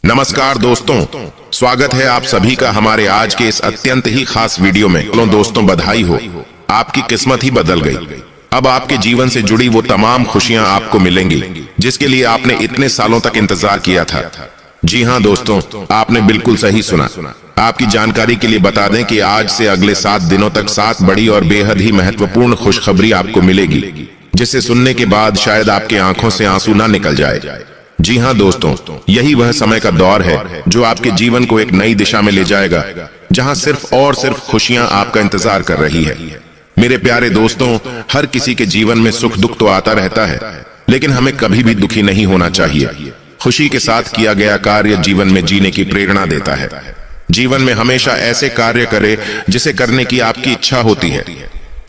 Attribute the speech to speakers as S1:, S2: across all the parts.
S1: नमस्कार दोस्तों, स्वागत है आप सभी का हमारे आज के इस अत्यंत ही खास वीडियो में। चलो दोस्तों, बधाई हो, आपकी किस्मत ही बदल गई। अब आपके जीवन से जुड़ी वो तमाम खुशियां आपको मिलेंगी जिसके लिए आपने इतने सालों तक इंतजार किया था। जी हाँ दोस्तों, आपने बिल्कुल सही सुना। आपकी जानकारी के लिए बता दें कि आज से अगले 7 दिनों तक 7 बड़ी और बेहद ही महत्वपूर्ण खुशखबरी आपको मिलेगी, जिसे सुनने के बाद शायद आपके आंखों से आंसू ना निकल जाए। जी हाँ दोस्तों, यही वह समय का दौर है जो आपके जीवन को एक नई दिशा में ले जाएगा, जहां सिर्फ और सिर्फ खुशियां आपका इंतजार कर रही है। मेरे प्यारे दोस्तों, हर किसी के जीवन में सुख दुख तो आता रहता है, लेकिन हमें कभी भी दुखी नहीं होना चाहिए। खुशी के साथ किया गया कार्य जीवन में जीने की प्रेरणा देता है। जीवन में हमेशा ऐसे कार्य करे जिसे करने की आपकी इच्छा होती है।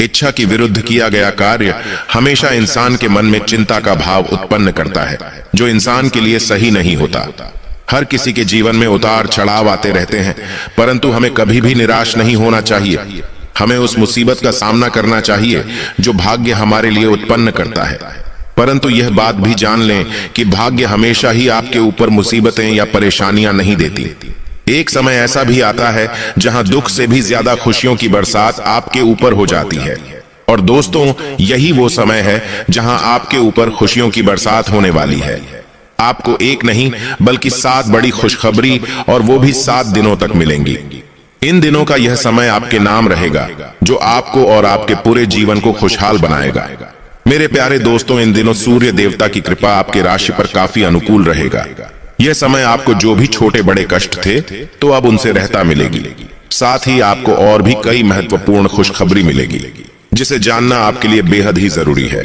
S1: इच्छा की विरुद्ध किया गया कार्य हमेशा इंसान के मन में चिंता का भाव उत्पन्न करता है, जो इंसान के लिए सही नहीं होता। हर किसी के जीवन में उतार चढ़ाव आते रहते हैं, परंतु हमें कभी भी निराश नहीं होना चाहिए। हमें उस मुसीबत का सामना करना चाहिए जो भाग्य हमारे लिए उत्पन्न करता है, परंतु यह बात भी जान लें कि भाग्य हमेशा ही आपके ऊपर मुसीबतें या परेशानियां नहीं देती। एक समय ऐसा भी आता है जहां दुख से भी ज्यादा खुशियों की बरसात आपके ऊपर हो जाती है। और दोस्तों, यही वो समय है जहां आपके ऊपर खुशियों की बरसात होने वाली है। आपको एक नहीं बल्कि 7 बड़ी खुशखबरी, और वो भी 7 दिनों तक मिलेंगी। इन दिनों का यह समय आपके नाम रहेगा, जो आपको और आपके पूरे जीवन को खुशहाल बनाएगा। मेरे प्यारे दोस्तों, इन दिनों सूर्य देवता की कृपा आपके राशि पर काफी अनुकूल रहेगा। यह समय आपको जो भी छोटे बड़े कष्ट थे तो अब उनसे रहता मिलेगी। साथ ही आपको और भी कई महत्वपूर्ण खुशखबरी मिलेगी, जिसे जानना आपके लिए बेहद ही जरूरी है।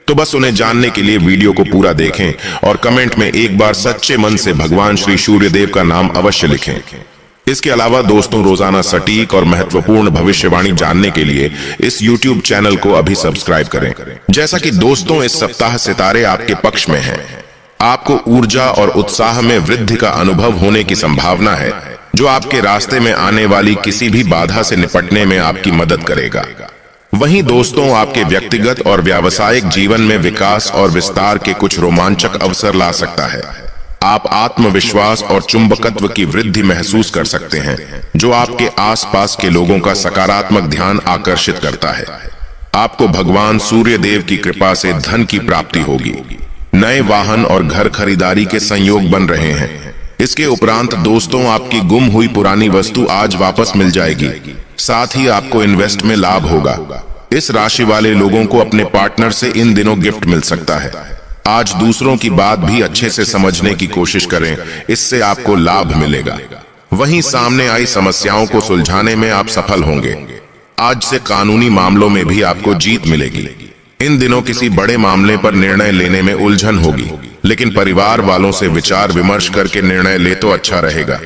S1: तो बस उन्हें जानने के लिए वीडियो को पूरा देखें और कमेंट में एक बार सच्चे मन से भगवान श्री सूर्यदेव का नाम अवश्य लिखें। इसके अलावा दोस्तों, रोजाना सटीक और महत्वपूर्ण भविष्यवाणी जानने के लिए इस YouTube चैनल को अभी सब्सक्राइब करें। जैसा कि दोस्तों, इस सप्ताह सितारे आपके पक्ष में हैं। आपको ऊर्जा और उत्साह में वृद्धि का अनुभव होने की संभावना है, जो आपके रास्ते में आने वाली किसी भी बाधा से निपटने में आपकी मदद करेगा। वहीं दोस्तों, आपके व्यक्तिगत और व्यावसायिक जीवन में विकास और विस्तार के कुछ रोमांचक अवसर ला सकता है। आप आत्मविश्वास और चुंबकत्व की वृद्धि महसूस कर सकते हैं, जो आपके आसपास के लोगों का सकारात्मक ध्यान आकर्षित करता है। आपको भगवान सूर्य देव की कृपा से धन की प्राप्ति होगी। नए वाहन और घर खरीदारी के संयोग बन रहे हैं। इसके उपरांत दोस्तों, आपकी गुम हुई पुरानी वस्तु आज वापस मिल जाएगी। साथ ही आपको इन्वेस्ट में लाभ होगा। इस राशि वाले लोगों को अपने पार्टनर से इन दिनों गिफ्ट मिल सकता है। आज दूसरों की बात भी अच्छे से समझने की कोशिश करें, इससे आपको लाभ मिलेगा। वहीं सामने आई समस्याओं को सुलझाने में आप सफल होंगे। आज से कानूनी मामलों में भी आपको जीत मिलेगी। इन दिनों किसी बड़े मामले पर निर्णय लेने में उलझन होगी, लेकिन परिवार वालों से विचार विमर्श करके निर्णय ले तो अच्छा रहेगा।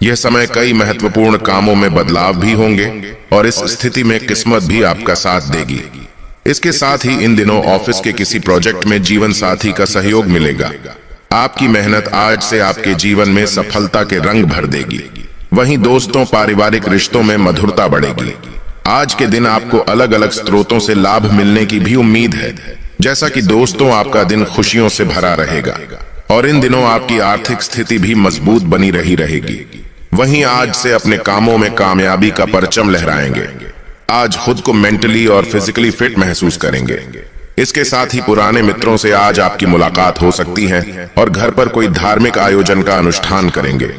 S1: यह समय कई महत्वपूर्ण कामों में बदलाव भी होंगे, और इस स्थिति में किस्मत भी आपका साथ देगी। इसके साथ ही इन दिनों ऑफिस के किसी प्रोजेक्ट में जीवन साथी का सहयोग मिलेगा। आपकी मेहनत आज से आपके जीवन में सफलता के रंग भर देगी। वहीं दोस्तों, पारिवारिक रिश्तों में मधुरता बढ़ेगी। आज के दिन आपको अलग अलग स्रोतों से लाभ मिलने की भी उम्मीद है। जैसा कि दोस्तों, आपका दिन खुशियों से भरा रहेगा, और इन दिनों आपकी आर्थिक स्थिति भी मजबूत बनी रहेगी। वहीं आज से अपने कामों में कामयाबी का परचम लहराएंगे। आज खुद को मेंटली और फिजिकली फिट महसूस करेंगे। इसके साथ ही पुराने मित्रों से आज आपकी मुलाकात हो सकती है, और घर पर कोई धार्मिक आयोजन का अनुष्ठान करेंगे।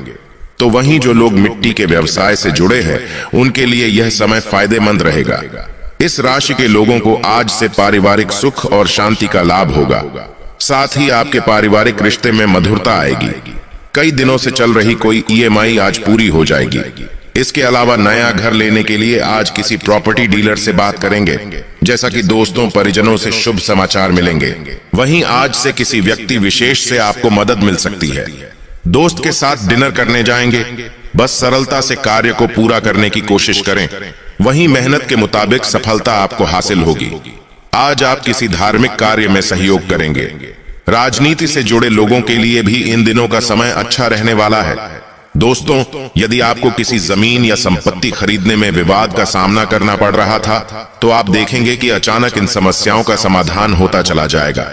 S1: तो वहीं जो लोग मिट्टी के व्यवसाय से जुड़े हैं, उनके लिए यह समय फायदेमंद रहेगा। इस राशि के लोगों को आज से पारिवारिक सुख और शांति का लाभ होगा। साथ ही आपके पारिवारिक रिश्ते में मधुरता आएगी। कई दिनों से चल रही कोई EMI आज पूरी हो जाएगी। इसके अलावा नया घर लेने के लिए आज किसी प्रॉपर्टी डीलर से बात करेंगे। जैसा कि दोस्तों, परिजनों से शुभ समाचार मिलेंगे। वहीं आज से किसी व्यक्ति विशेष से आपको मदद मिल सकती है। दोस्त के साथ डिनर करने जाएंगे। बस सरलता से कार्य को पूरा करने की कोशिश करें। वहीं मेहनत के मुताबिक सफलता आपको हासिल होगी। आज आप किसी धार्मिक कार्य में सहयोग करेंगे। राजनीति से जुड़े लोगों के लिए भी इन दिनों का समय अच्छा रहने वाला है। दोस्तों, यदि आपको किसी जमीन या संपत्ति खरीदने में विवाद का सामना करना पड़ रहा था, तो आप देखेंगे कि अचानक इन समस्याओं का समाधान होता चला जाएगा।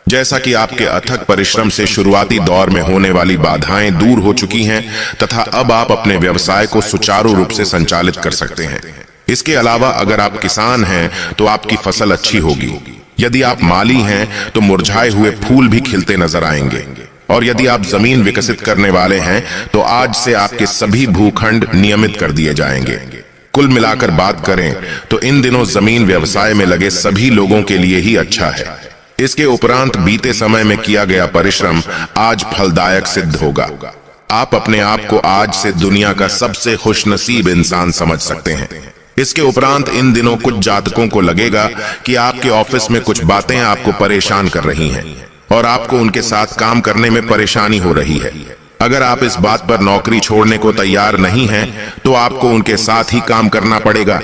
S1: जैसा कि आपके अथक परिश्रम से शुरुआती दौर में होने वाली बाधाएं दूर हो चुकी हैं तथा अब आप अपने व्यवसाय को सुचारू रूप से संचालित कर सकते हैं। इसके अलावा अगर आप किसान हैं तो आपकी फसल अच्छी होगी। यदि आप माली हैं तो मुरझाए हुए फूल भी खिलते नजर आएंगे। और यदि आप जमीन विकसित करने वाले हैं तो आज से आपके सभी भूखंड नियमित कर दिए जाएंगे। कुल मिलाकर बात करें तो इन दिनों जमीन व्यवसाय में लगे सभी लोगों के लिए ही अच्छा है। इसके उपरांत बीते समय में किया गया परिश्रम आज फलदायक सिद्ध होगा। आप अपने आप को आज से दुनिया का सबसे खुशनसीब इंसान समझ सकते हैं। इसके उपरांत इन दिनों कुछ जातकों को लगेगा कि आपके ऑफिस में कुछ बातें आपको परेशान कर रही हैं और आपको उनके साथ काम करने में परेशानी हो रही है। अगर आप इस बात पर नौकरी छोड़ने को तैयार नहीं हैं, तो आपको उनके साथ ही काम करना पड़ेगा।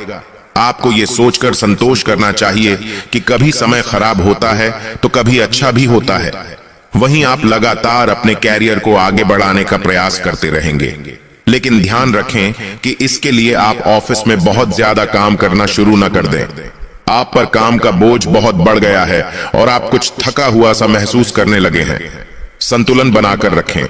S1: आपको ये सोचकर संतोष करना चाहिए कि कभी समय खराब होता है तो कभी अच्छा भी होता है। वहीं आप लगातार अपने कैरियर को आगे बढ़ाने का प्रयास करते रहेंगे। लेकिन ध्यान रखें कि इसके लिए आप ऑफिस में बहुत ज्यादा काम करना शुरू न कर दें। आप पर काम का बोझ बहुत बढ़ गया है और आप कुछ थका हुआ सा महसूस करने लगे हैं। संतुलन बनाकर रखें।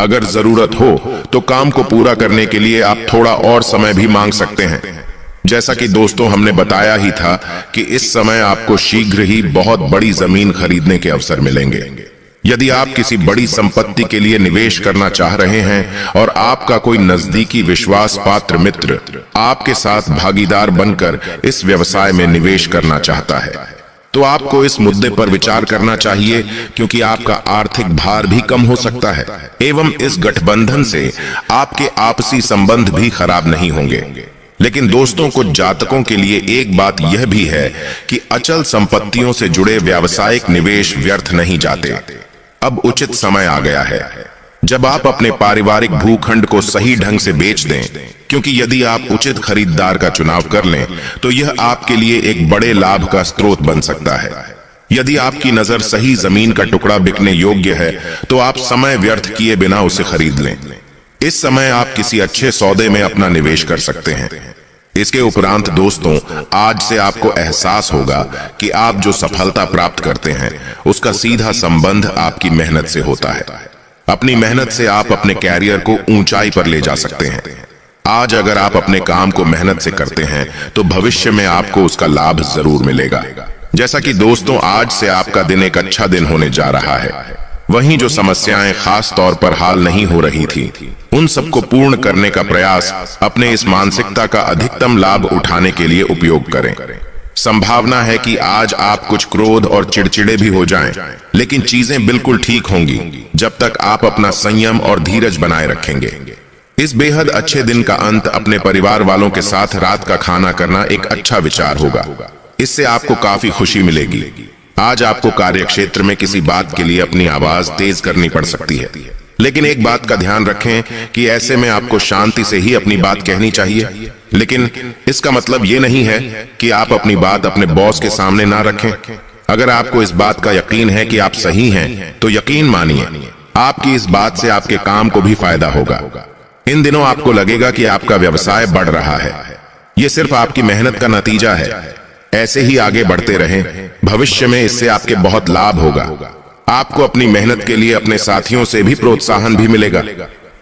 S1: अगर जरूरत हो तो काम को पूरा करने के लिए आप थोड़ा और समय भी मांग सकते हैं। जैसा कि दोस्तों हमने बताया ही था कि इस समय आपको शीघ्र ही बहुत बड़ी जमीन खरीदने के अवसर मिलेंगे। यदि आप किसी बड़ी संपत्ति के लिए निवेश करना चाह रहे हैं और आपका कोई नजदीकी विश्वास पात्र मित्र आपके साथ भागीदार बनकर इस व्यवसाय में निवेश करना चाहता है, तो आपको इस मुद्दे पर विचार करना चाहिए, क्योंकि आपका आर्थिक भार भी कम हो सकता है एवं इस गठबंधन से आपके आपसी संबंध भी खराब नहीं होंगे। लेकिन दोस्तों, कुछ जातकों के लिए एक बात यह भी है कि अचल संपत्तियों से जुड़े व्यावसायिक निवेश व्यर्थ नहीं जाते। अब उचित समय आ गया है जब आप अपने पारिवारिक भूखंड को सही ढंग से बेच दें, क्योंकि यदि आप उचित खरीदार का चुनाव कर लें तो यह आपके लिए एक बड़े लाभ का स्रोत बन सकता है। यदि आपकी नजर सही जमीन का टुकड़ा बिकने योग्य है तो आप समय व्यर्थ किए बिना उसे खरीद लें। इस समय आप किसी अच्छे सौदे में अपना निवेश कर सकते हैं। इसके उपरांत दोस्तों, आज से आपको एहसास होगा कि आप जो सफलता प्राप्त करते हैं उसका सीधा संबंध आपकी मेहनत से होता है। अपनी मेहनत से आप अपने कैरियर को ऊंचाई पर ले जा सकते हैं। आज अगर आप अपने काम को मेहनत से करते हैं तो भविष्य में आपको उसका लाभ जरूर मिलेगा। जैसा कि दोस्तों, आज से आपका दिन एक अच्छा दिन होने जा रहा है। वहीं जो समस्याएं खास तौर पर हाल नहीं हो रही थी, उन सबको पूर्ण करने का प्रयास अपने इस मानसिकता का अधिकतम लाभ उठाने के लिए उपयोग करें। संभावना है कि आज आप कुछ क्रोध और चिड़चिड़े भी हो जाएं, लेकिन चीजें बिल्कुल ठीक होंगी जब तक आप अपना संयम और धीरज बनाए रखेंगे। इस बेहद अच्छे दिन का अंत अपने परिवार वालों के साथ रात का खाना करना एक अच्छा विचार होगा। इससे आपको काफी खुशी मिलेगी। आज आपको कार्यक्षेत्र में किसी बात के लिए अपनी आवाज तेज करनी पड़ सकती है, लेकिन एक बात का ध्यान रखें कि ऐसे में आपको शांति से ही अपनी बात कहनी चाहिए। लेकिन इसका मतलब ये नहीं है कि आप अपनी बात अपने बॉस के सामने ना रखें। अगर आपको इस बात का यकीन है कि आप सही हैं, तो यकीन मानिए आपकी इस बात से आपके काम को भी फायदा होगा। इन दिनों आपको लगेगा कि आपका व्यवसाय बढ़ रहा है। ये सिर्फ आपकी मेहनत का नतीजा है। ऐसे ही आगे बढ़ते रहें, भविष्य में इससे आपके बहुत लाभ होगा। आपको अपनी मेहनत के लिए अपने साथियों से भी प्रोत्साहन भी मिलेगा।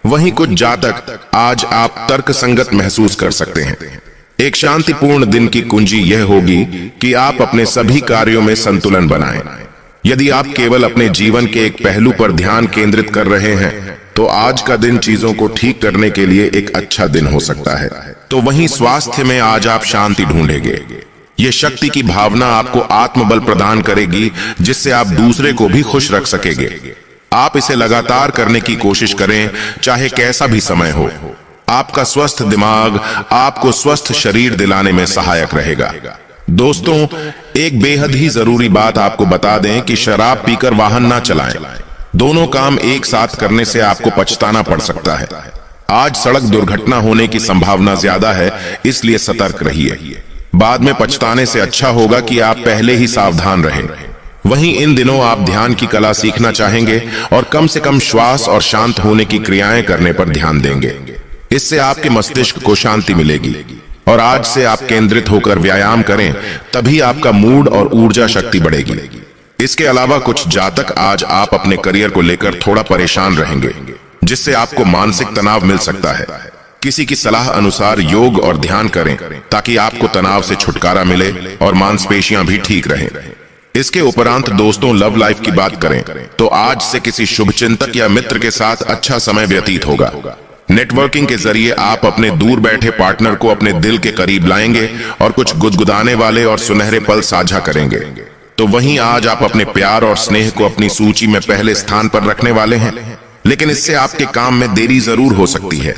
S1: वहीं कुछ जातक आज आप तर्कसंगत महसूस कर सकते हैं। एक शांतिपूर्ण दिन की कुंजी यह होगी कि आप अपने सभी कार्यों में संतुलन बनाएं। यदि आप केवल अपने जीवन के एक पहलू पर ध्यान केंद्रित कर रहे हैं तो आज का दिन चीजों को ठीक करने के लिए एक अच्छा दिन हो सकता है। तो वहीं स्वास्थ्य में आज आप शांति ढूंढेंगे। ये शक्ति की भावना आपको आत्मबल प्रदान करेगी, जिससे आप दूसरे को भी खुश रख सकेंगे। आप इसे लगातार करने की कोशिश करें, चाहे कैसा भी समय हो। आपका स्वस्थ दिमाग आपको स्वस्थ शरीर दिलाने में सहायक रहेगा। दोस्तों, एक बेहद ही जरूरी बात आपको बता दें कि शराब पीकर वाहन ना चलाएं। दोनों काम एक साथ करने से आपको पछताना पड़ सकता है। आज सड़क दुर्घटना होने की संभावना ज्यादा है, इसलिए सतर्क रहिए। बाद में पछताने से अच्छा होगा कि आप पहले ही सावधान रहें। वहीं इन दिनों आप ध्यान की कला सीखना चाहेंगे और कम से कम श्वास और शांत होने की क्रियाएं करने पर ध्यान देंगे। इससे आपके मस्तिष्क को शांति मिलेगी। और आज से आप केंद्रित होकर व्यायाम करें, तभी आपका मूड और ऊर्जा शक्ति बढ़ेगी। इसके अलावा कुछ जातक आज आप अपने करियर को लेकर थोड़ा परेशान रहेंगे, जिससे आपको मानसिक तनाव मिल सकता है। किसी की सलाह अनुसार योग और ध्यान करें ताकि आपको तनाव से छुटकारा मिले और मांसपेशियां भी ठीक रहें। इसके उपरांत दोस्तों, लव लाइफ की बात करें तो आज से किसी शुभचिंतक या मित्र के साथ अच्छा समय व्यतीत होगा। नेटवर्किंग के जरिए आप अपने दूर बैठे पार्टनर को अपने दिल के करीब लाएंगे और कुछ गुदगुदाने वाले और सुनहरे पल साझा करेंगे। तो वहीं आज आप अपने प्यार और स्नेह को अपनी सूची में पहले स्थान पर रखने वाले हैं, लेकिन इससे आपके काम में देरी जरूर हो सकती है।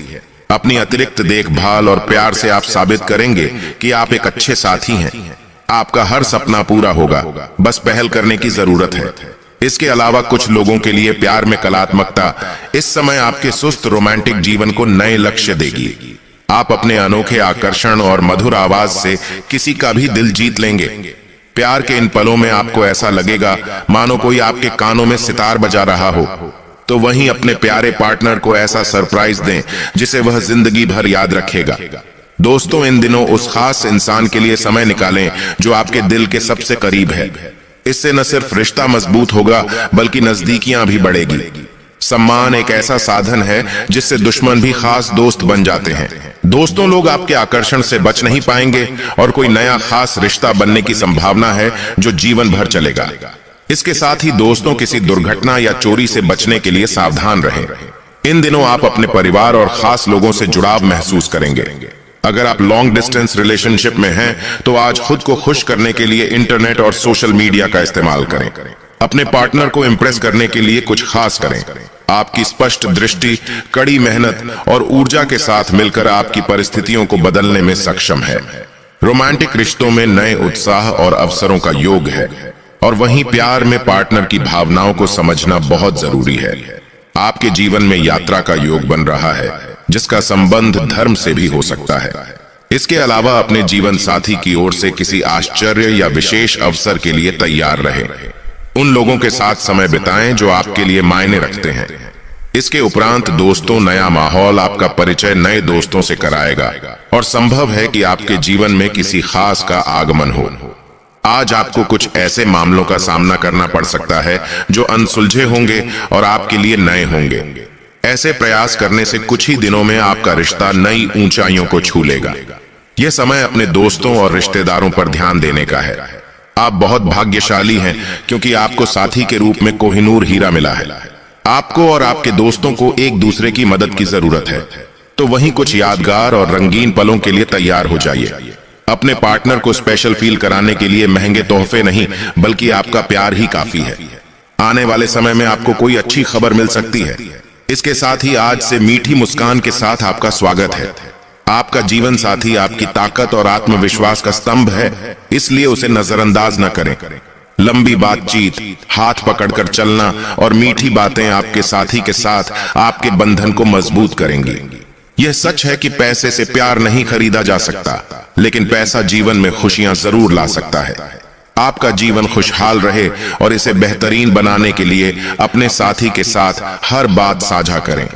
S1: अपनी अतिरिक्त देखभाल और प्यार से आप साबित करेंगे कि आप एक अच्छे साथी हैं। आपका हर सपना पूरा होगा, बस पहल करने की जरूरत है। इसके अलावा कुछ लोगों के लिए प्यार में कलात्मकता इस समय आपके सुस्त रोमांटिक जीवन को नए लक्ष्य देगी। आप अपने अनोखे आकर्षण और मधुर आवाज से किसी का भी दिल जीत लेंगे। प्यार के इन पलों में आपको ऐसा लगेगा मानो कोई आपके कानों में सितार बजा रहा हो। तो वहीं अपने प्यारे पार्टनर को ऐसा सरप्राइज दें जिसे वह जिंदगी भर याद रखेगा। दोस्तों, इन दिनों उस खास इंसान के लिए समय निकालें जो आपके दिल के सबसे करीब है। इससे न सिर्फ रिश्ता मजबूत होगा बल्कि नजदीकियां भी बढ़ेगी। सम्मान एक ऐसा साधन है जिससे दुश्मन भी खास दोस्त बन जाते हैं। दोस्तों, लोग आपके आकर्षण से बच नहीं पाएंगे और कोई नया खास रिश्ता बनने की संभावना है जो जीवन भर चलेगा। इसके साथ ही दोस्तों, किसी दुर्घटना या चोरी से बचने के लिए सावधान रहें। इन दिनों आप अपने परिवार और खास लोगों से जुड़ाव महसूस करेंगे। अगर आप लॉन्ग डिस्टेंस रिलेशनशिप में हैं तो आज खुद को खुश करने के लिए इंटरनेट और सोशल मीडिया का इस्तेमाल करें। अपने पार्टनर को इम्प्रेस करने के लिए कुछ खास करें। आपकी स्पष्ट दृष्टि, कड़ी मेहनत और ऊर्जा के साथ मिलकर आपकी परिस्थितियों को बदलने में सक्षम है। रोमांटिक रिश्तों में नए उत्साह और अवसरों का योग है और वहीं प्यार में पार्टनर की भावनाओं को समझना बहुत जरूरी है। आपके जीवन में यात्रा का योग बन रहा है जिसका संबंध धर्म से भी हो सकता है। इसके अलावा अपने जीवन साथी की ओर से किसी आश्चर्य या विशेष अवसर के लिए तैयार रहें। उन लोगों के साथ समय बिताएं जो आपके लिए मायने रखते हैं। इसके उपरांत दोस्तों, नया माहौल आपका परिचय नए दोस्तों से कराएगा और संभव है कि आपके जीवन में किसी खास का आगमन हो। आज आपको कुछ ऐसे मामलों का सामना करना पड़ सकता है जो अनसुलझे होंगे और आपके लिए नए होंगे। ऐसे प्रयास करने से कुछ ही दिनों में आपका रिश्ता नई ऊंचाइयों को छू लेगा। यह समय अपने दोस्तों और रिश्तेदारों पर ध्यान देने का है। आप बहुत भाग्यशाली हैं क्योंकि आपको साथी के रूप में कोहिनूर हीरा मिला है। आपको और आपके दोस्तों को एक दूसरे की मदद की जरूरत है। तो वहीं कुछ यादगार और रंगीन पलों के लिए तैयार हो जाइए। अपने पार्टनर को स्पेशल फील कराने के लिए महंगे तोहफे नहीं बल्कि आपका प्यार ही काफी है। आने वाले समय में आपको कोई अच्छी खबर मिल सकती है। इसके साथ ही आज से मीठी मुस्कान के साथ आपका स्वागत है। आपका जीवन साथी आपकी ताकत और आत्मविश्वास का स्तंभ है, इसलिए उसे नजरअंदाज न करें। लंबी बातचीत, हाथ पकड़कर चलना और मीठी बातें आपके साथी के साथ आपके बंधन को मजबूत करेंगी। यह सच है कि पैसे से प्यार नहीं खरीदा जा सकता, लेकिन पैसा जीवन में खुशियां जरूर ला सकता है। आपका जीवन खुशहाल रहे और इसे बेहतरीन बनाने के लिए अपने साथी के साथ हर बात साझा करें।